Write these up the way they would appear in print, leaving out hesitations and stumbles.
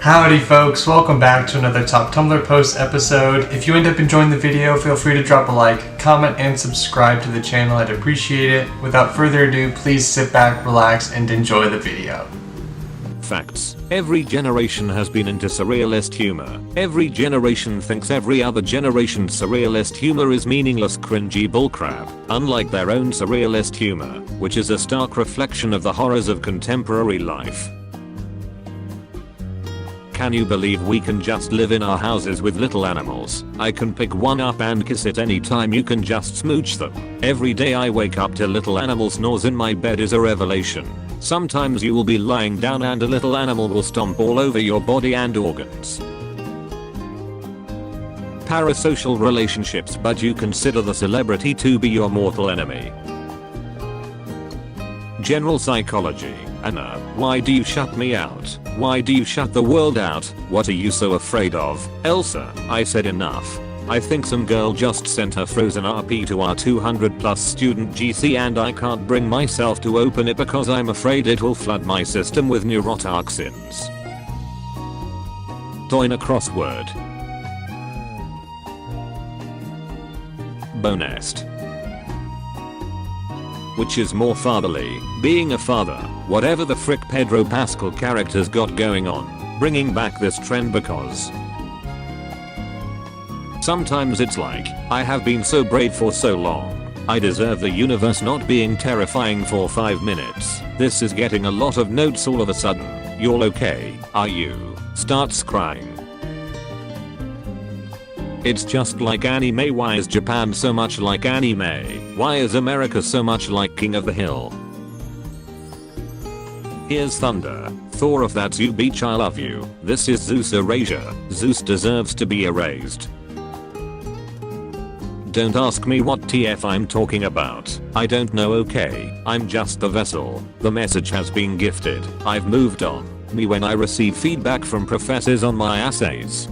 Howdy folks, welcome back to another Top Tumblr Post episode. If you end up enjoying the video, feel free to drop a like, comment, and subscribe to the channel. I'd appreciate it. Without further ado, please sit back, relax, and enjoy the video. Facts. Every generation has been into surrealist humor. Every generation thinks every other generation's surrealist humor is meaningless, cringy bullcrap, unlike their own surrealist humor, which is a stark reflection of the horrors of contemporary life. Can you believe we can just live in our houses with little animals? I can pick one up and kiss it anytime. You can just smooch them. Every day I wake up to little animal snores in my bed is a revelation. Sometimes you will be lying down and a little animal will stomp all over your body and organs. Parasocial relationships, but you consider the celebrity to be your mortal enemy. General psychology. Anna, why do you shut me out? Why do you shut the world out? What are you so afraid of? Elsa, I said enough. I think some girl just sent her frozen RP to our 200+ student GC and I can't bring myself to open it because I'm afraid it will flood my system with neurotoxins. Join a crossword. Bonest. Which is more fatherly, being a father, whatever the frick Pedro Pascal character's got going on, bringing back this trend because sometimes it's like, I have been so brave for so long, I deserve the universe not being terrifying for 5 minutes. This is getting a lot of notes all of a sudden. You're okay, are you? Starts crying. It's just like anime. Why is Japan so much like anime? Why is America so much like King of the Hill? Here's thunder. Thor, if that's you beach, I love you. This is Zeus erasure. Zeus deserves to be erased. Don't ask me what TF I'm talking about. I don't know, okay? I'm just the vessel. The message has been gifted. I've moved on. Me when I receive feedback from professors on my essays.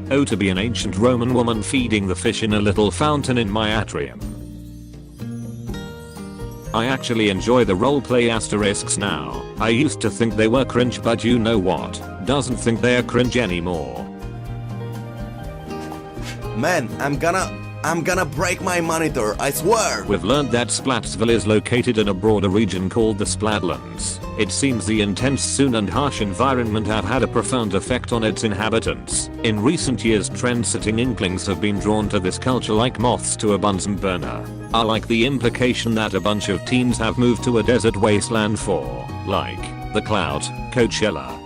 Oh, to be an ancient Roman woman feeding the fish in a little fountain in my atrium. I actually enjoy the roleplay asterisks now. I used to think they were cringe, but you know what? Doesn't think they're cringe anymore. Man, I'm gonna break my monitor, I swear! We've learned that Splatsville is located in a broader region called the Splatlands. It seems the intense, soon and harsh environment have had a profound effect on its inhabitants. In recent years, trend-setting inklings have been drawn to this culture like moths to a Bunsen burner. I like the implication that a bunch of teens have moved to a desert wasteland for, like, the clout, Coachella.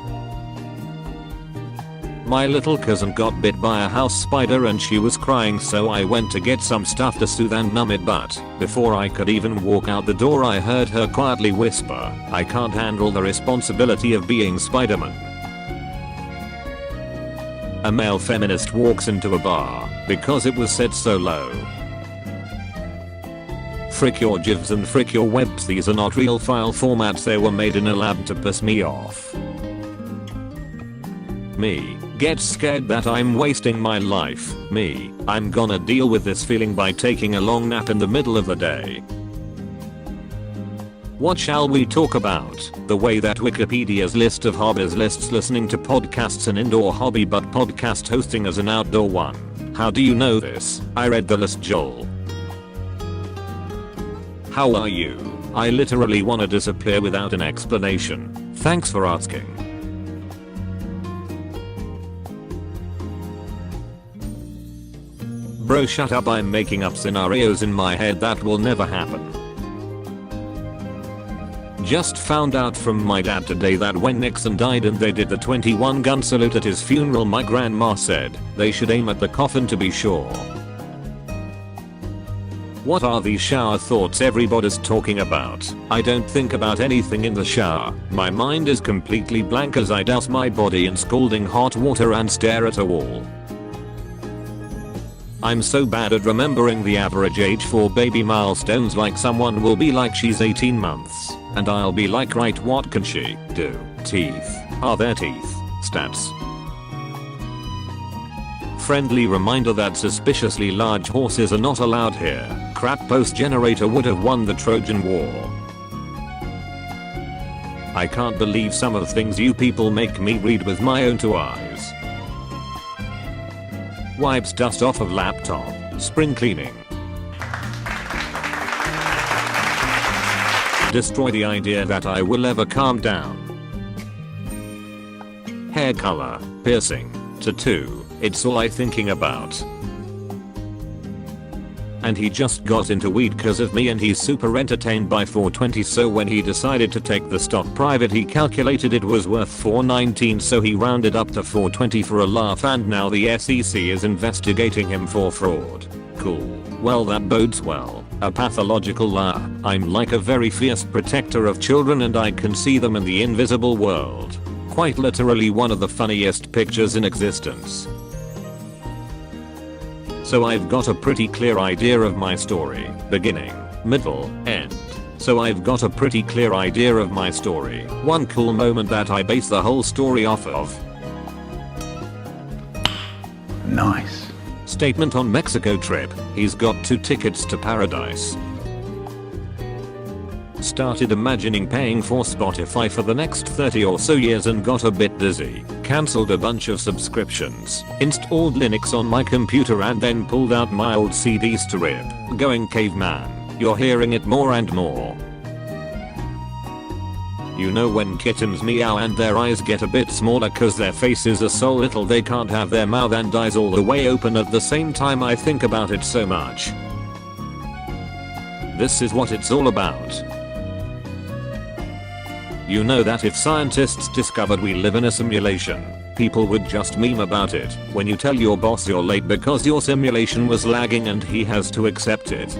My little cousin got bit by a house spider and she was crying, so I went to get some stuff to soothe and numb it, but before I could even walk out the door I heard her quietly whisper, I can't handle the responsibility of being Spider-Man. A male feminist walks into a bar because it was set so low. Frick your gifs and frick your webs, these are not real file formats, they were made in a lab to piss me off. Me, get scared that I'm wasting my life. Me, I'm gonna deal with this feeling by taking a long nap in the middle of the day. What shall we talk about? The way that Wikipedia's list of hobbies lists listening to podcasts an indoor hobby but podcast hosting as an outdoor one. How do you know this? I read the list, Joel. How are you? I literally wanna disappear without an explanation. Thanks for asking. Bro, shut up, I'm making up scenarios in my head that will never happen. Just found out from my dad today that when Nixon died and they did the 21 gun salute at his funeral, my grandma said they should aim at the coffin to be sure. What are these shower thoughts everybody's talking about? I don't think about anything in the shower. My mind is completely blank as I douse my body in scalding hot water and stare at a wall. I'm so bad at remembering the average age for baby milestones, like someone will be like she's 18 months, and I'll be like, right, what can she do? Teeth. Are there teeth? Stats. Friendly reminder that suspiciously large horses are not allowed here. Crap, post generator would have won the Trojan War. I can't believe some of the things you people make me read with my own two eyes. Wipes dust off of laptop. Spring cleaning. Destroy the idea that I will ever calm down. Hair color, piercing, tattoo, it's all I thinking about. And he just got into weed cause of me and he's super entertained by 420, so when he decided to take the stock private he calculated it was worth 419, so he rounded up to 420 for a laugh, and now the SEC is investigating him for fraud. Cool. Well, that bodes well. A pathological liar. I'm like a very fierce protector of children and I can see them in the invisible world. Quite literally one of the funniest pictures in existence. So I've got a pretty clear idea of my story. Beginning, middle, end. So I've got a pretty clear idea of my story. One cool moment that I base the whole story off of. Nice. Statement on Mexico trip. He's got 2 tickets to paradise. Started imagining paying for Spotify for the next 30 or so years and got a bit dizzy. Cancelled a bunch of subscriptions. Installed Linux on my computer and then pulled out my old CDs to rip. Going caveman. You're hearing it more and more. You know when kittens meow and their eyes get a bit smaller cause their faces are so little they can't have their mouth and eyes all the way open at the same time. I think about it so much. This is what it's all about. You know that if scientists discovered we live in a simulation, people would just meme about it when you tell your boss you're late because your simulation was lagging and he has to accept it.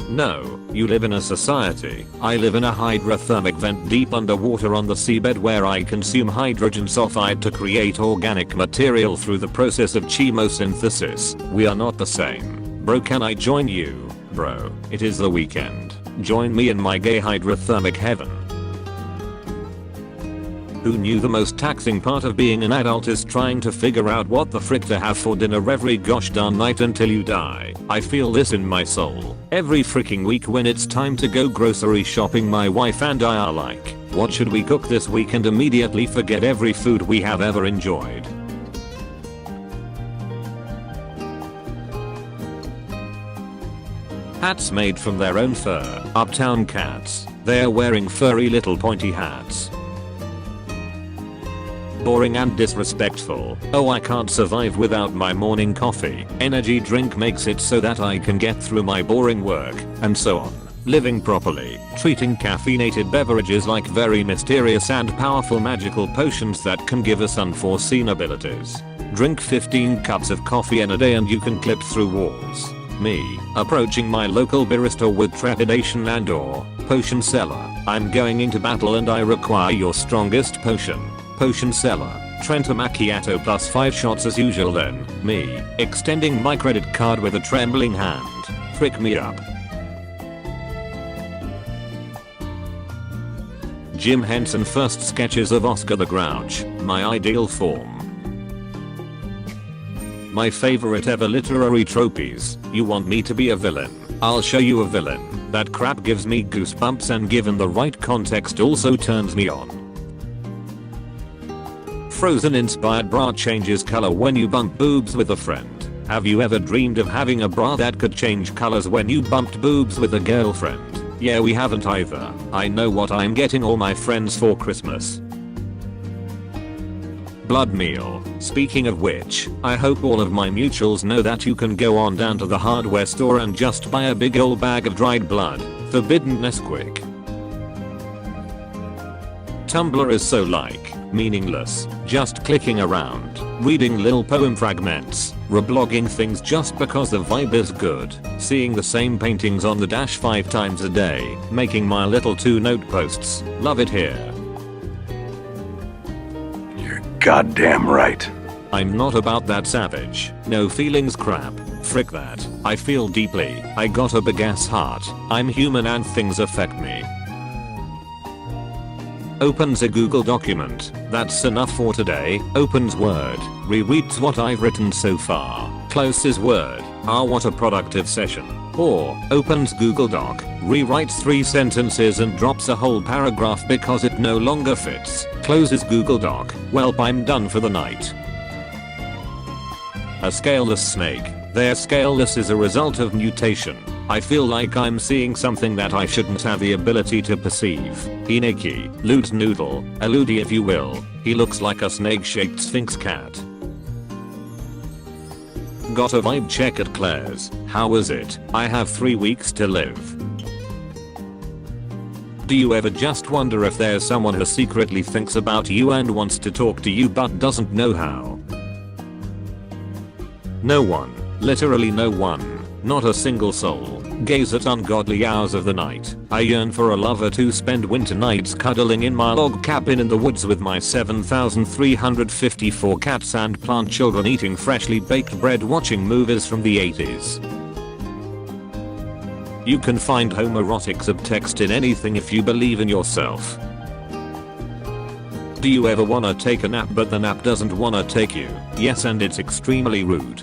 No, you live in a society. I live in a hydrothermic vent deep underwater on the seabed where I consume hydrogen sulfide to create organic material through the process of chemosynthesis. We are not the same. Bro, can I join you? Bro, it is the weekend. Join me in my gay hydrothermic heaven. Who knew the most taxing part of being an adult is trying to figure out what the frick to have for dinner every gosh darn night until you die. I feel this in my soul. Every freaking week when it's time to go grocery shopping, my wife and I are like, what should we cook this week, and immediately forget every food we have ever enjoyed. Hats made from their own fur. Uptown cats. They're wearing furry little pointy hats. Boring and disrespectful. Oh, I can't survive without my morning coffee. Energy drink makes it so that I can get through my boring work, and so on. Living properly. Treating caffeinated beverages like very mysterious and powerful magical potions that can give us unforeseen abilities. Drink 15 cups of coffee in a day and you can clip through walls. Me, approaching my local barista with trepidation and awe. Potion seller, I'm going into battle and I require your strongest potion. Potion seller, Trenta Macchiato plus 5 shots as usual then. Me, extending my credit card with a trembling hand. Frick me up. Jim Henson first sketches of Oscar the Grouch, my ideal form. My favorite ever literary tropes. You want me to be a villain? I'll show you a villain. That crap gives me goosebumps and given the right context also turns me on. Frozen inspired bra changes color when you bump boobs with a friend. Have you ever dreamed of having a bra that could change colors when you bumped boobs with a girlfriend? Yeah, we haven't either. I know what I'm getting all my friends for Christmas. Blood meal. Speaking of which, I hope all of my mutuals know that you can go on down to the hardware store and just buy a big old bag of dried blood. Forbidden Nesquik. Tumblr is so like, meaningless, just clicking around, reading little poem fragments, reblogging things just because the vibe is good, seeing the same paintings on the dash 5 times a day, making my little 2-note posts. Love it here. You're goddamn right. I'm not about that savage. No feelings crap. Frick that. I feel deeply. I got a big ass heart. I'm human and things affect me. Opens a Google document. That's enough for today. Opens Word. Rereads what I've written so far. Closes Word. Ah, what a productive session. Or, opens Google Doc, rewrites 3 sentences and drops a whole paragraph because it no longer fits, closes Google Doc, welp I'm done for the night. A scaleless snake. Their scaleless is a result of mutation. I feel like I'm seeing something that I shouldn't have the ability to perceive. Hineki, loot noodle, aludi if you will. He looks like a snake-shaped sphinx cat. Got a vibe check at Claire's. How was it? I have 3 weeks to live. Do you ever just wonder if there's someone who secretly thinks about you and wants to talk to you but doesn't know how? No one. Literally no one. Not a single soul. Gaze at ungodly hours of the night. I yearn for a lover to spend winter nights cuddling in my log cabin in the woods with my 7,354 cats and plant children eating freshly baked bread watching movies from the 80s. You can find homoerotic subtext in anything if you believe in yourself. Do you ever wanna take a nap but the nap doesn't wanna take you? Yes, and it's extremely rude.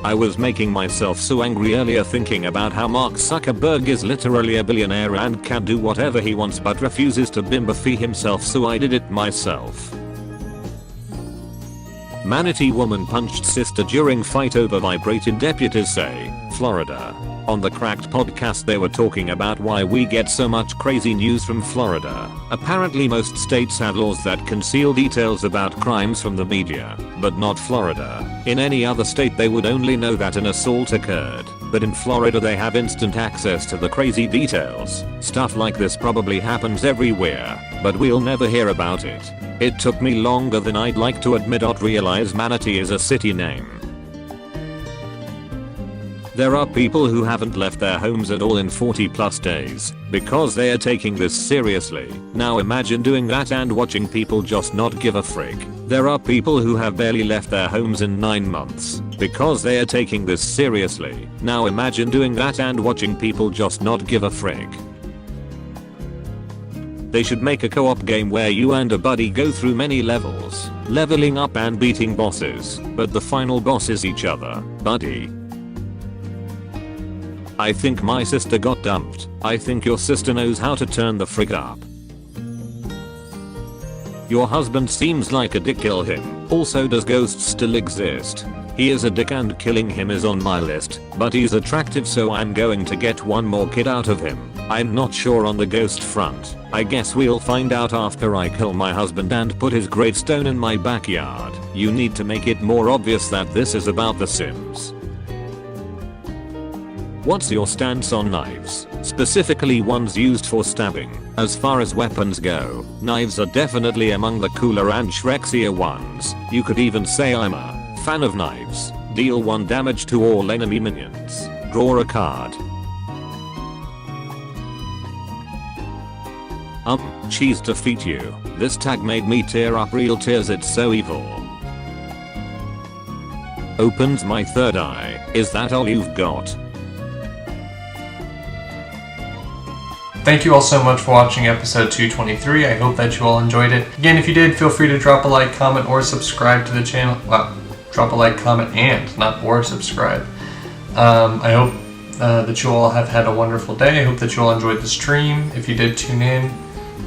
I was making myself so angry earlier thinking about how Mark Zuckerberg is literally a billionaire and can do whatever he wants but refuses to bimbo-fee himself, so I did it myself. Manatee woman punched sister during fight over vibrated, deputies say. Florida. On the Cracked podcast they were talking about why we get so much crazy news from Florida. Apparently most states have laws that conceal details about crimes from the media, but not Florida. In any other state they would only know that an assault occurred, but in Florida they have instant access to the crazy details. Stuff like this probably happens everywhere, but we'll never hear about it. It took me longer than I'd like to admit to realize Manatee is a city name. There are people who haven't left their homes at all in 40+ days because they are taking this seriously. Now imagine doing that and watching people just not give a frick. There are people who have barely left their homes in 9 months because they are taking this seriously. Now imagine doing that and watching people just not give a frick. They should make a co-op game where you and a buddy go through many levels, leveling up and beating bosses, but the final boss is each other. Buddy. I think my sister got dumped. I think your sister knows how to turn the frick up. Your husband seems like a dick, kill him. Also, does ghosts still exist? He is a dick and killing him is on my list, but he's attractive so I'm going to get one more kid out of him. I'm not sure on the ghost front. I guess we'll find out after I kill my husband and put his gravestone in my backyard. You need to make it more obvious that this is about The Sims. What's your stance on knives? Specifically ones used for stabbing. As far as weapons go, knives are definitely among the cooler and Shrexier ones. You could even say I'm a fan of knives. Deal 1 damage to all enemy minions. Draw a card. Cheese defeat you. This tag made me tear up real tears, it's so evil. Opens my third eye. Is that all you've got? Thank you all so much for watching episode 223. I hope that you all enjoyed it. Again, if you did, feel free to drop a like, comment, or subscribe to the channel. Wow, drop a like, comment, and not or subscribe. I hope that you all have had a wonderful day. I hope that you all enjoyed the stream. If you did tune in,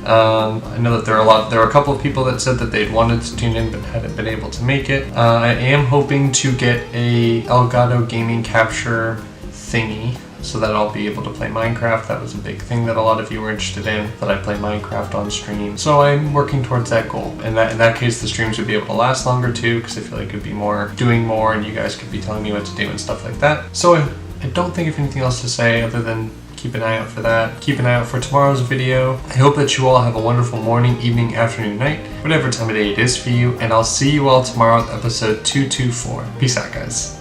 I know that there are a couple of people that said that they'd wanted to tune in but hadn't been able to make it. I am hoping to get a Elgato gaming capture thingy so that I'll be able to play Minecraft. That was a big thing that a lot of you were interested in, that I play Minecraft on stream. So I'm working towards that goal. And in that case, the streams would be able to last longer too, because I feel like it could be doing more, and you guys could be telling me what to do and stuff like that. So I don't think of anything else to say other than keep an eye out for that. Keep an eye out for tomorrow's video. I hope that you all have a wonderful morning, evening, afternoon, night, whatever time of day it is for you, and I'll see you all tomorrow with episode 224. Peace out, guys.